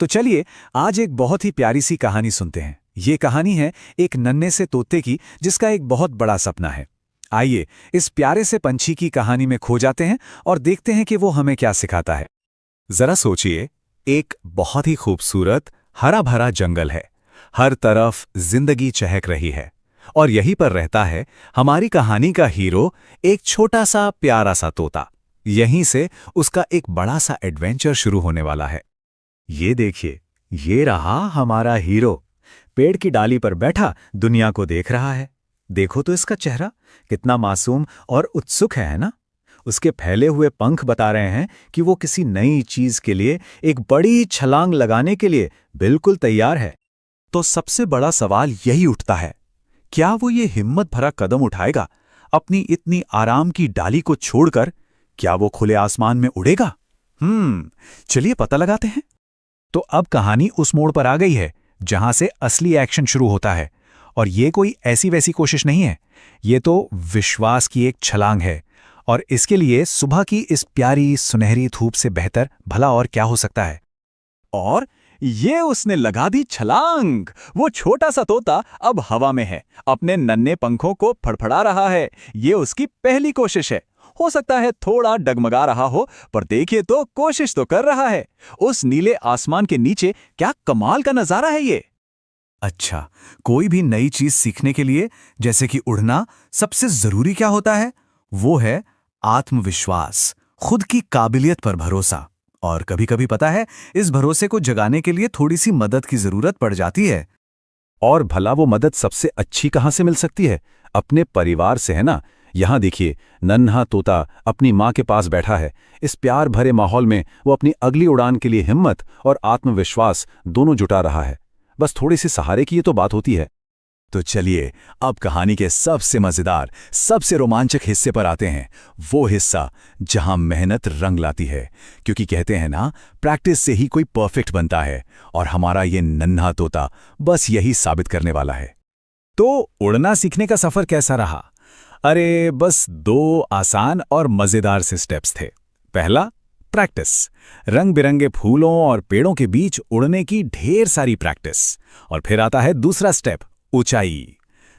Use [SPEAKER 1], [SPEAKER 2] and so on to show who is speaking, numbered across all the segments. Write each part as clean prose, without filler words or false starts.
[SPEAKER 1] तो चलिए आज एक बहुत ही प्यारी सी कहानी सुनते हैं। ये कहानी है एक नन्हे से तोते की जिसका एक बहुत बड़ा सपना है। आइए इस प्यारे से पंछी की कहानी में खो जाते हैं और देखते हैं कि वो हमें क्या सिखाता है। जरा सोचिए, एक बहुत ही खूबसूरत हरा भरा जंगल है, हर तरफ जिंदगी चहक रही है और यहीं पर रहता है हमारी कहानी का हीरो, एक छोटा सा प्यारा सा तोता। यहीं से उसका एक बड़ा सा एडवेंचर शुरू होने वाला है। ये देखिए, ये रहा हमारा हीरो, पेड़ की डाली पर बैठा दुनिया को देख रहा है। देखो तो इसका चेहरा कितना मासूम और उत्सुक है ना? उसके फैले हुए पंख बता रहे हैं कि वो किसी नई चीज के लिए, एक बड़ी छलांग लगाने के लिए बिल्कुल तैयार है। तो सबसे बड़ा सवाल यही उठता है, क्या वो ये हिम्मत भरा कदम उठाएगा? अपनी इतनी आराम की डाली को छोड़कर क्या वो खुले आसमान में उड़ेगा? चलिए पता लगाते हैं। तो अब कहानी उस मोड़ पर आ गई है जहां से असली एक्शन शुरू होता है। और ये कोई ऐसी वैसी कोशिश नहीं है, ये तो विश्वास की एक छलांग है। और इसके लिए सुबह की इस प्यारी सुनहरी धूप से बेहतर भला और क्या हो सकता है। और ये उसने लगा दी छलांग। वो छोटा सा तोता अब हवा में है, अपने नन्हे पंखों को फड़फड़ा रहा है। ये उसकी पहली कोशिश है। हो सकता है थोड़ा डगमगा रहा हो, पर देखिए तो कोशिश तो कर रहा है। उस नीले आसमान के नीचे क्या कमाल का नजारा है ये। अच्छा, कोई भी नई चीज सीखने के लिए, जैसे कि उड़ना, सबसे जरूरी क्या होता है? वो है आत्मविश्वास, खुद की काबिलियत पर भरोसा। और कभी-कभी पता है, इस भरोसे को जगाने के लिए थोड़ी सी मदद की जरूरत पड़ जाती है। और भला वो मदद सबसे अच्छी कहां से मिल सकती है? अपने परिवार से, है ना? यहां देखिए, नन्हा तोता अपनी मां के पास बैठा है। इस प्यार भरे माहौल में वो अपनी अगली उड़ान के लिए हिम्मत और आत्मविश्वास दोनों जुटा रहा है। बस थोड़ी सी सहारे की ये तो बात होती है। तो चलिए अब कहानी के सबसे मजेदार, सबसे रोमांचक हिस्से पर आते हैं। वो हिस्सा जहां मेहनत रंग लाती है, क्योंकि कहते हैं ना, प्रैक्टिस से ही कोई परफेक्ट बनता है। और हमारा ये नन्हा तोता बस यही साबित करने वाला है। तो उड़ना सीखने का सफर कैसा रहा? अरे बस 2 आसान और मजेदार से स्टेप्स थे। पहला, प्रैक्टिस, रंग बिरंगे फूलों और पेड़ों के बीच उड़ने की ढेर सारी प्रैक्टिस। और फिर आता है दूसरा स्टेप, ऊंचाई।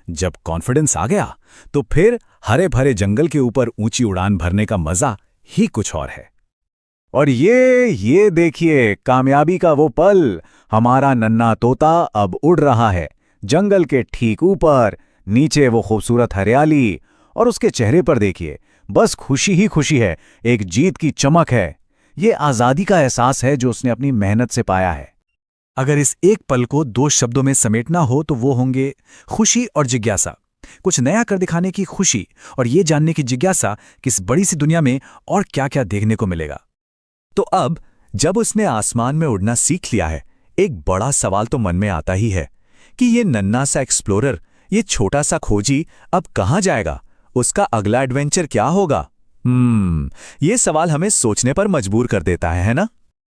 [SPEAKER 1] जब कॉन्फिडेंस आ गया तो फिर हरे भरे जंगल के ऊपर ऊंची उड़ान भरने का मजा ही कुछ और है। और ये देखिए, कामयाबी का वो पल। हमारा नन्हा तोता अब उड़ रहा है, जंगल के ठीक ऊपर। नीचे वो खूबसूरत हरियाली, और उसके चेहरे पर देखिए, बस खुशी ही खुशी है, एक जीत की चमक है। ये आजादी का एहसास है जो उसने अपनी मेहनत से पाया है। अगर इस एक पल को 2 शब्दों में समेटना हो तो वो होंगे खुशी और जिज्ञासा। कुछ नया कर दिखाने की खुशी और ये जानने की जिज्ञासा कि इस बड़ी सी दुनिया में और क्या-क्या देखने को मिलेगा। तो अब जब उसने आसमान में उड़ना सीख लिया है, एक बड़ा सवाल तो मन में आता ही है कि ये नन्हा सा एक्सप्लोरर, ये छोटा सा खोजी अब कहां जाएगा? उसका अगला एडवेंचर क्या होगा? ये सवाल हमें सोचने पर मजबूर कर देता है ना?